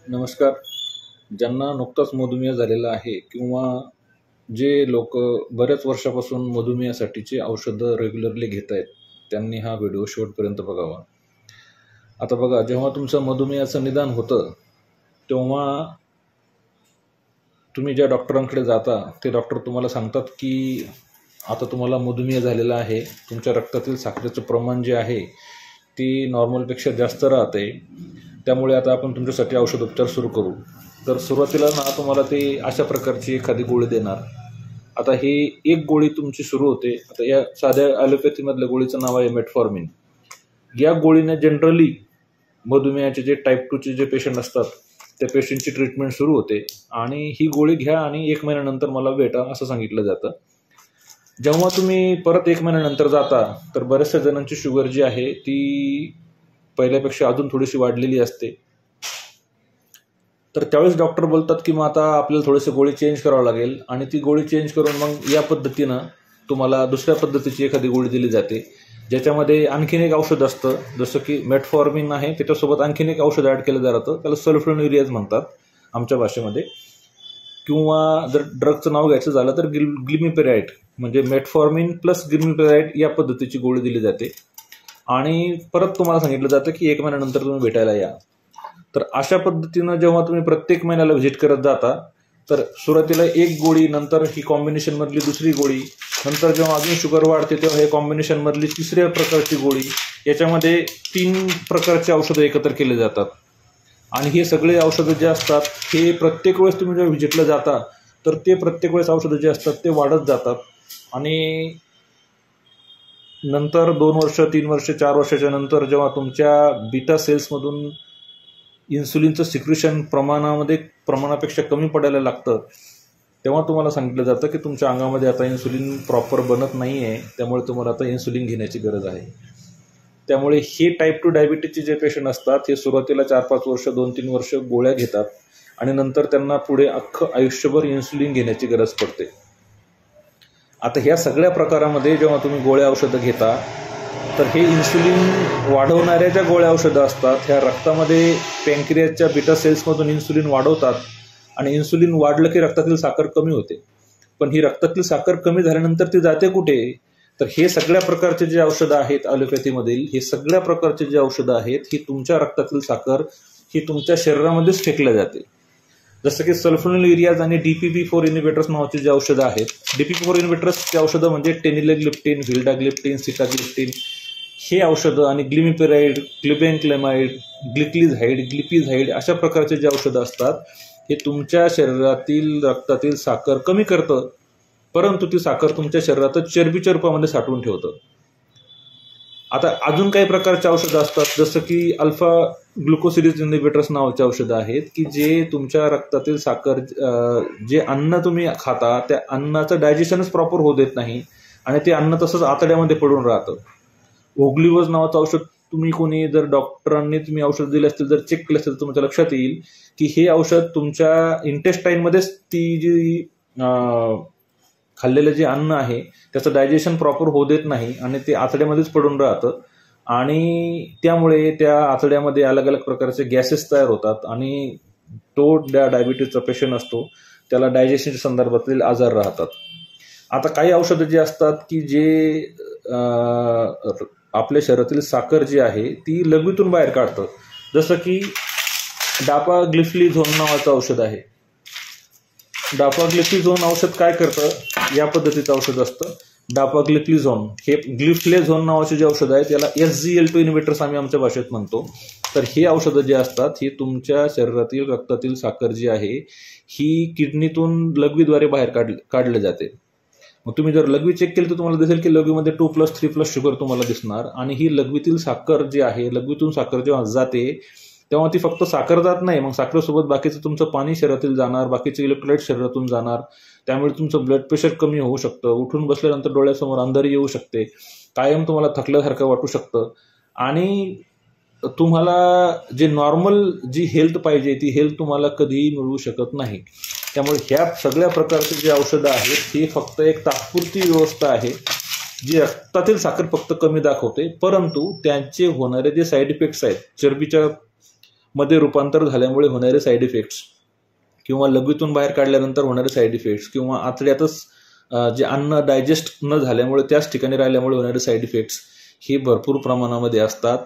नमस्कार. ज्यांना नुकताच मधुमेह झालेला आहे किंवा जे लोक बऱ्याच वर्षापासून मधुमेहासाठीची औषधं रेग्युलरली घेत आहेत, त्यांनी हा व्हिडिओ शेवटपर्यंत बघावा. आता बघा, जेव्हा तुमचं मधुमेहाचं निदान होतं तेव्हा तुम्ही ज्या डॉक्टरांकडे जाता ते डॉक्टर तुम्हाला सांगतात की आता तुम्हाला मधुमेह झालेला आहे, तुमच्या रक्तातील साखरेचं प्रमाण जे आहे ती नॉर्मलपेक्षा जास्त राहते, त्यामुळे आता आपण तुमच्यासाठी औषधोपचार सुरू करू. तर सुरुवातीला ना तुम्हाला ते अशा प्रकारची एखादी गोळी देणार. आता ही एक गोळी तुमची सुरू होते. आता या साध्या ॲलोपॅथीमधल्या गोळीचं नाव आहे मेटफॉर्मिन. या गोळीने जनरली मधुमेहाचे जे टाईप 2चे जे पेशंट असतात त्या पेशंटची ट्रीटमेंट सुरू होते आणि ही गोळी घ्या आणि 1 महिन्यानंतर मला भेटा असं सांगितलं जातं. जेव्हा तुम्ही परत 1 महिन्यानंतर जाता तर बऱ्याचशा जणांची शुगर जी आहे ती पहिल्यापेक्षा अजून थोडीशी वाढलेली असते. तर त्यावेळेस डॉक्टर बोलतात की मग आता आपल्याला थोडीशी गोळी चेंज करावं लागेल आणि ती गोळी चेंज करून मग या पद्धतीनं तुम्हाला दुसऱ्या पद्धतीची एखादी गोळी दिली जाते, ज्याच्यामध्ये आणखीन एक औषध असतं. जसं की मेटफॉर्मिन आहे, त्याच्यासोबत आणखीन एक औषध ॲड केलं जातं, त्याला सल्फोनिरियाज म्हणतात आमच्या भाषेमध्ये. किंवा जर ड्रगचं नाव घ्यायचं झालं तर ग्लिमिपेराइड, म्हणजे मेटफॉर्मिन प्लस ग्लिमिपेराइड या पद्धतीची गोळी दिली जाते आणि परत तुम्हाला सांगितलं जातं की 1 महिन्यानंतर तुम्ही भेटायला या. तर अशा पद्धतीनं जेव्हा तुम्ही प्रत्येक महिन्याला व्हिजिट करत जाता तर सुरुवातीला एक गोळी, नंतर ही कॉम्बिनेशनमधली दुसरी गोळी, नंतर जेव्हा अजून शुगर वाढते तेव्हा हे कॉम्बिनेशनमधली तिसऱ्या प्रकारची गोळी, याच्यामध्ये 3 प्रकारचे औषधं एकत्र केले जातात. आणि हे सगळे औषधं जे असतात हे प्रत्येक वेळेस तुम्ही जेव्हा व्हिजिटला जाता तर ते प्रत्येक वेळेस औषधं जे असतात ते वाढत जातात आणि नंतर 2 वर्ष, 3 वर्ष, 4 वर्षाच्या नंतर जेव्हा तुमच्या बीटा सेल्समधून इन्सुलिनचं सिक्रेशन प्रमाणापेक्षा कमी पडायला लागतं, तेव्हा तुम्हाला सांगितलं जातं की तुमच्या अंगामध्ये आता इन्सुलिन प्रॉपर बनत नाही आहे, त्यामुळे तुम्हाला आता इन्सुलिन घेण्याची गरज आहे. त्यामुळे हे टाईप 2 डायबिटीजचे जे पेशंट असतात हे सुरुवातीला 4-5 वर्ष, 2-3 वर्ष गोळ्या घेतात आणि नंतर त्यांना पुढे अख्खं आयुष्यभर इन्सुलिन घेण्याची गरज पडते. आता ह्या सगळ्या प्रकारामध्ये जेव्हा तुम्ही गोळ्या औषधं घेता तर हे इन्सुलिन वाढवणाऱ्या ज्या गोळ्या औषधं असतात ह्या रक्तामध्ये पॅन्क्रियासच्या बीटा सेल्समधून इन्सुलिन वाढवतात आणि इन्सुलिन वाढलं की रक्तातील साखर कमी होते. पण ही रक्तातील साखर कमी झाल्यानंतर ती जाते कुठे? तर हे सगळ्या प्रकारचे जे औषधं आहेत ॲलोपॅथीमधील, हे सगळ्या प्रकारचे जे औषधं आहेत ही तुमच्या रक्तातील साखर ही तुमच्या शरीरामध्येच फेकल्या जाते. जसं की सल्फोनिरियाज आणि DPP-4 इनिबिटर्स नावाची जी औषधं आहेत, DPP-4 इनिबिटर्सची औषधं म्हणजे टेनिलेग्लिप्टिन, व्हिल्डाग्लिप्टिन, सिटाग्लिप्टिन हे औषधं आणि ग्लिमिपेराइड, ग्लिबेनक्लेमाइड, ग्लिक्लिझाइड, ग्लिपिझाइड अशा प्रकारचे जे औषधं असतात हे तुमच्या शरीरातील रक्तातील साखर कमी करतं, परंतु ती साखर तुमच्या शरीरातच चरबीच्या रूपामध्ये साठवून ठेवतं. आता अजून काही प्रकारचे औषधं असतात, जसं की अल्फा ग्लुकोसिडेज इनिबिटर्स नावाचे औषधं आहेत की जे तुमच्या रक्तातील साखर, जे अन्न तुम्ही खाता त्या अन्नाचं डायजेशनच प्रॉपर होऊ देत नाही आणि ते अन्न तसंच आतड्यामध्ये पडून राहतं. ओग्लिवोज नावाचं औषध कोणी जर डॉक्टरांनी तुम्ही औषध दिले असतील, जर चेक केलं असेल तर तुमच्या लक्षात येईल की हे औषध तुमच्या इंटेस्टाईनमध्येच ती जी खाल्लेलं जे अन्न आहे त्याचं डायजेशन प्रॉपर होऊ देत नाही आणि ते आतड्यामध्येच पडून राहतं आणि त्यामुळे त्या आतड्यामध्ये अलग अलग प्रकारचे गॅसेस तयार होतात आणि तो डायबिटीजचा पेशंट असतो त्याला डायजेशनच्या संदर्भातील आजार राहतात. आता काही औषधं जी असतात की जे आपल्या शरीरातील साखर जी आहे ती लघवीतून बाहेर काढतं, जसं की डापाग्लिफ्लिझोन नावाचं औषध आहे. डापाग्लिफ्लिझोन औषध काय करतं? या पद्धतीचं औषध असतं डापाग्लिफ्लिझोन. हे ग्लिफ्लेझोन नावाचे जे औषध आहे त्याला SGLT2 इनिबिटर्स आम्ही आमच्या भाषेत म्हणतो. तर हे औषधं जे असतात ही तुमच्या शरीरातील रक्तातील साखर जी आहे ही किडनीतून लघवीद्वारे बाहेर काढले जाते. मग तुम्ही जर लघवी चेक केली तर तुम्हाला दिसेल की लघवीमध्ये 2+, 3+ शुगर तुम्हाला दिसणार आणि ही लघवीतील साखर जी आहे, लघवीतून साखर जेव्हा जाते तेव्हा ती फक्त साखर जात नाही, मग साखरेसोबत बाकीचं तुमचं पाणी शरीरातील जाणार, बाकीचे इलेक्ट्रोलाइट शरीरातून जाणार, त्यामुळे तुमचं ब्लड प्रेशर कमी होऊ शकतं, उठून बसल्यानंतर डोळ्यासमोर अंधारी येऊ शकते, कायम तुम्हाला थकल्यासारखं वाटू शकतं आणि तुम्हाला जे नॉर्मल जी हेल्थ पाहिजे ती हेल्थ तुम्हाला कधीही मिळू शकत नाही. त्यामुळे ह्या सगळ्या प्रकारचे जे औषधं आहेत ही फक्त एक तात्पुरती व्यवस्था आहे जी रक्तातील साखर फक्त कमी दाखवते, परंतु त्यांचे होणारे जे साईड इफेक्ट्स आहेत चरबीच्या मध्ये रूपांतर झाल्यामुळे होणारे साईड इफेक्ट्स, किंवा लघवीतून बाहेर काढल्यानंतर होणारे साईड इफेक्ट्स, किंवा आतड्यातच जे अन्न डायजेस्ट न झाल्यामुळे त्याच ठिकाणी राहिल्यामुळे होणारे साईड इफेक्ट्स हे भरपूर प्रमाणामध्ये असतात.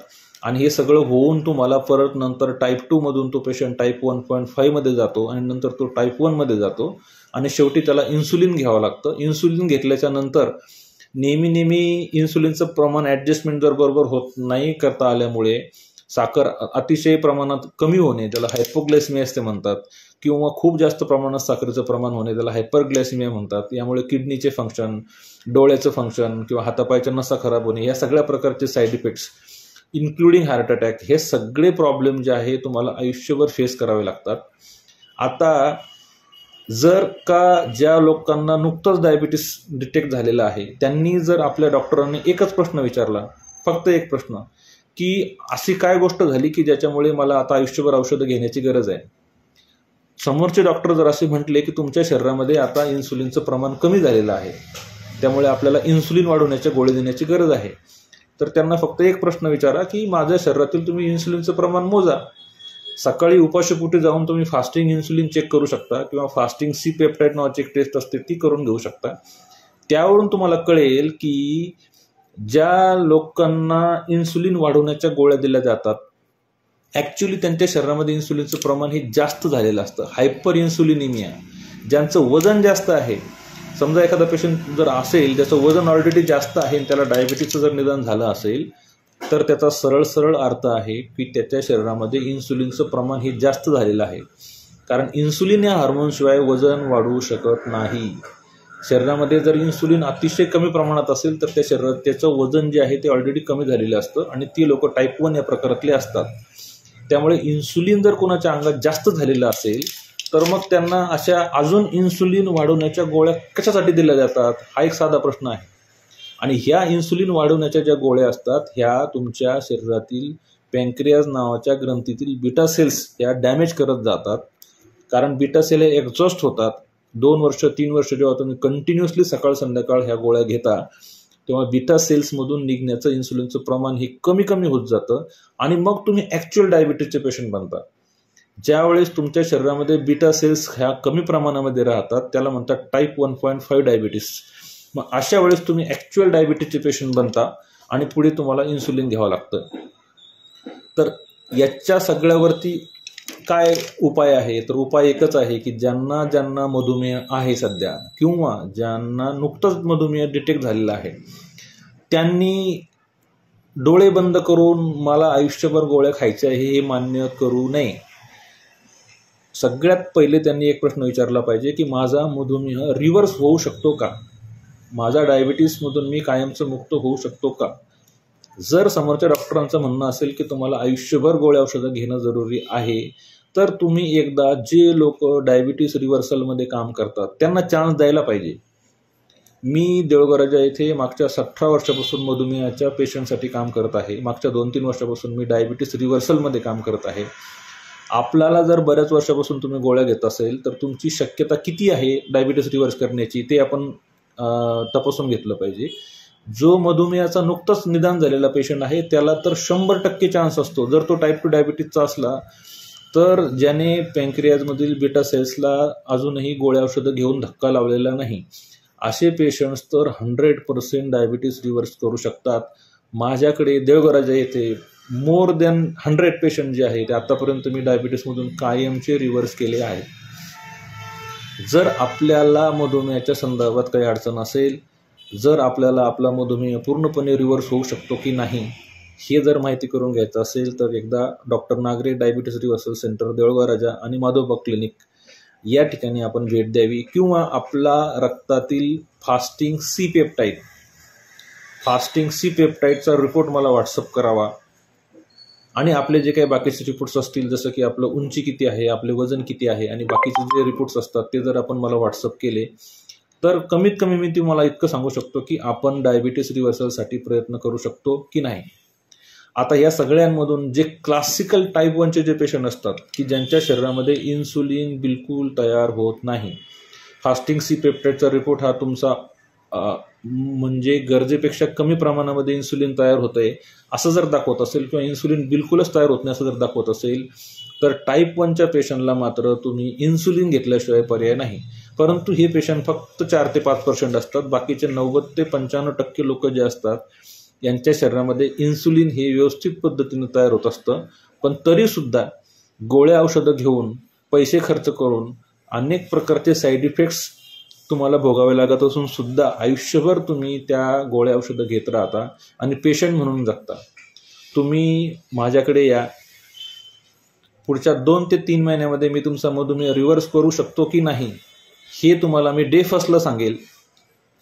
आणि हे सगळं होऊन तुम्हाला परत नंतर टाईप 2 मधून तो पेशंट टाईप 1.5 मध्ये जातो आणि नंतर तो टाईप 1 मध्ये जातो आणि शेवटी त्याला इन्सुलिन घ्यावं लागतं. इन्सुलिन घेतल्याच्या नंतर नेहमी इन्सुलिनचं प्रमाण ॲडजस्टमेंट जर बरोबर होत नाही करता आल्यामुळे साखर अतिशय प्रमाणात कमी होणे, त्याला हायपोग्लायसेमिया असे म्हणतात, किंवा खूप जास्त प्रमाणात साखरेचं प्रमाण होणे, त्याला हायपरग्लायसेमिया म्हणतात. यामुळे किडनीचे फंक्शन, डोळ्याचं फंक्शन किंवा हातापायच्या नसा खराब होणे, या सगळ्या प्रकारचे side effects including heart attack, हे सगळे प्रॉब्लेम जे आहे तुम्हाला आयुष्यभर फेस करावे लागतात. आता जर का ज्या लोकांना नुकतंच डायबिटीस डिटेक्ट झालेला आहे त्यांनी जर आपल्या डॉक्टरांनी एकच प्रश्न विचारला, फक्त एक प्रश्न, की अशी काय गोष्ट झाली की ज्याच्यामुळे मला आता आयुष्यभर औषधं घेण्याची गरज आहे. समोरचे डॉक्टर जर असे म्हटले की तुमच्या शरीरामध्ये आता इन्सुलिनचं प्रमाण कमी झालेलं आहे, त्यामुळे आपल्याला इन्सुलिन वाढवण्याच्या गोळी देण्याची गरज आहे, तर त्यांना फक्त एक प्रश्न विचारा की माझ्या शरीरातील तुम्ही इन्सुलिनचं प्रमाण मोजा. सकाळी उपाशीपोटी जाऊन तुम्ही फास्टिंग इन्सुलिन चेक करू शकता, किंवा फास्टिंग सी पेप्टाइड नावाची एक टेस्ट असते ती करून घेऊ शकता. त्यावरून तुम्हाला कळेल की ज्या लोकांना इन्सुलिन वाढवण्याच्या गोळ्या दिल्या जातात ॲक्च्युली त्यांच्या शरीरामध्ये इन्सुलिनचं प्रमाण हे जास्त झालेलं असतं. हायपर इन्सुलिनिमिया, ज्यांचं वजन जास्त आहे, समजा एखादा पेशंट जर असेल ज्याचं वजन ऑलरेडी जास्त आहे आणि त्याला डायबिटीसचं जर निदान झालं असेल, तर त्याचा सरळ अर्थ आहे की त्याच्या शरीरामध्ये इन्सुलिनचं प्रमाण हे जास्त झालेलं आहे. कारण इन्सुलिन या हार्मोनशिवाय वजन वाढू शकत नाही. शरीरामध्ये जर इन्सुलिन अतिशय कमी प्रमाणात असेल तर त्या शरीरात त्याचं वजन जे आहे ते ऑलरेडी कमी झालेलं असतं आणि ती लोक टाईप 1 या प्रकारातले असतात. त्यामुळे इन्सुलिन जर कोणाच्या अंगात जास्त झालेलं असेल तर मग त्यांना अशा अजून इन्सुलिन वाढवण्याच्या गोळ्या कशासाठी दिल्या जातात, हा एक साधा प्रश्न आहे. आणि ह्या इन्सुलिन वाढवण्याच्या ज्या गोळ्या असतात ह्या तुमच्या शरीरातील पॅन्क्रियाज नावाच्या ग्रंथीतील बीटा सेल्स ह्या डॅमेज करत जातात. कारण बीटा सेल हे एक्झॉस्ट होतात. 2 वर्ष 3 वर्ष जेव्हा तुम्ही कंटिन्युअसली सकाळ संध्याकाळ ह्या गोळ्या घेता तेव्हा बीटा सेल्समधून निघण्याचं इन्सुलिनचं प्रमाण हे कमी होत जातं आणि मग तुम्ही ॲक्च्युअल डायबिटीसचे पेशंट बनता. ज्यावेळेस तुमच्या शरीरामध्ये बीटा सेल्स ह्या कमी प्रमाणामध्ये राहतात त्याला म्हणतात टाईप 1.5 डायबिटीस. मग अशा वेळेस तुम्ही ॲक्च्युअल डायबिटीसचे पेशंट बनता आणि पुढे तुम्हाला इन्सुलिन घ्यावं लागतं. तर याच्या सगळ्यावरती काय उपाय आहे, तर उपाय एकच आहे की ज्यांना मधुमेह आहे सध्या किंवा ज्यांना नुकतंच मधुमेह डिटेक्ट झालेला आहे त्यांनी डोळे बंद करून मला आयुष्यभर गोळ्या खायच्या आहे हे मान्य करू नये. सगळ्यात पहिले त्यांनी एक प्रश्न विचारला पाहिजे की माझा मधुमेह रिव्हर्स होऊ शकतो का, माझा डायबिटीसमधून मी कायमचं मुक्त होऊ शकतो का. जर समोरच्या डॉक्टरांचं म्हणणं असेल की तुम्हाला आयुष्यभर गोळ्या औषधं घेणं जरुरी आहे तर तुम्ही एकदा जे लोक डायबिटीस रिव्हर्सलमध्ये काम करतात त्यांना चान्स द्यायला पाहिजे. मी देऊळगाव येथे मागच्या 18 वर्षापासून मधुमेहाच्या पेशंटसाठी काम करत आहे. मागच्या 2-3 वर्षापासून मी डायबिटीस रिव्हर्सलमध्ये काम करत आहे. आपल्याला जर बऱ्याच वर्षापासून तुम्ही गोळ्या घेत असेल तर तुमची शक्यता किती आहे डायबिटीस रिव्हर्स करण्याची ते आपण तपासून घेतलं पाहिजे. जो मधुमेहाचा नुकतंच निदान झालेला पेशंट आहे त्याला तर 100% चान्स असतो. जर तो टाईप 2 डायबिटीसचा असला तर ज्याने पॅन्क्रियाजमधील बीटा सेल्सला अजूनही गोळ्या औषधं घेऊन धक्का लावलेला नाही असे पेशंट्स तर 100% डायबिटीस रिव्हर्स करू शकतात. माझ्याकडे देऊळगाव येथे मोर दॅन 100 पेशंट जे आहेत ते आतापर्यंत मी डायबिटीसमधून कायमचे रिव्हर्स केले आहेत. जर आपल्याला मधुमेहाच्या संदर्भात काही अडचण असेल, जर आपल्याला आपला मधुमेह पूर्णपणे रिव्हर्स होऊ शकतो की नाही हे जर माहिती करून घ्यायचं असेल तर एकदा doctor Nagare diabetes reversal centre Deulgaon Raja आणि माधवबाग क्लिनिक या ठिकाणी आपण भेट द्यावी, किंवा आपला रक्तातील फास्टिंग सी पेप्टाईडचा रिपोर्ट मला व्हॉट्सअप करावा आणि आपले जे काही बाकीचे रिपोर्ट्स असतील जसं की आपलं उंची किती आहे, आपले वजन किती आहे आणि बाकीचे जे रिपोर्ट्स असतात ते जर आपण मला व्हॉट्सअप केले तर कमीत कमी मी तुम्हाला इतकं सांगू शकतो की आपण डायबिटीस रिव्हर्सलसाठी प्रयत्न करू शकतो की नाही. आता या सगळ्यांमधून जे क्लासिकल टाईप 1चे जे पेशंट असतात की ज्यांच्या शरीरामध्ये इन्सुलिन बिलकुल तयार होत नाही, फास्टिंग सी पेप्टाईडचा रिपोर्ट हा तुमचा म्हणजे गरजेपेक्षा कमी प्रमाणामध्ये इन्सुलिन तयार होतंय असं जर दाखवत असेल किंवा इन्सुलिन बिलकुलच तयार होत नाही असं जर दाखवत असेल तर टाईप 1च्या पेशंटला मात्र तुम्ही इन्सुलिन घेतल्याशिवाय पर्याय नाही. परंतु हे पेशंट फक्त 4 ते 5% असतात. बाकीचे 90 ते 95% लोक जे असतात यांच्या शरीरामध्ये इन्सुलिन हे व्यवस्थित पद्धतीने तयार होत असतं. पण तरीसुद्धा गोळ्या औषधं घेऊन पैसे खर्च करून अनेक प्रकारचे साईड इफेक्ट्स तुम्हाला भोगावे लागत असून सुद्धा आयुष्यभर तुम्ही त्या गोळ्या औषधं घेत राहता आणि पेशंट म्हणून जगता. तुम्ही माझ्याकडे या, पुढच्या 2 ते 3 महिन्यामध्ये मी तुमचा मधुमेह रिव्हर्स करू शकतो की नाही हे तुम्हाला मी डे फर्स्टला सांगेल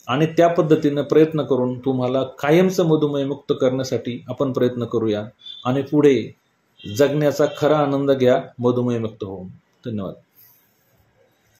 आणि त्या पद्धतीनं प्रयत्न करून तुम्हाला कायमचं मधुमेह मुक्त करण्यासाठी आपण प्रयत्न करूया आणि पुढे जगण्याचा खरा आनंद घ्या मधुमेह मुक्त होऊन. धन्यवाद.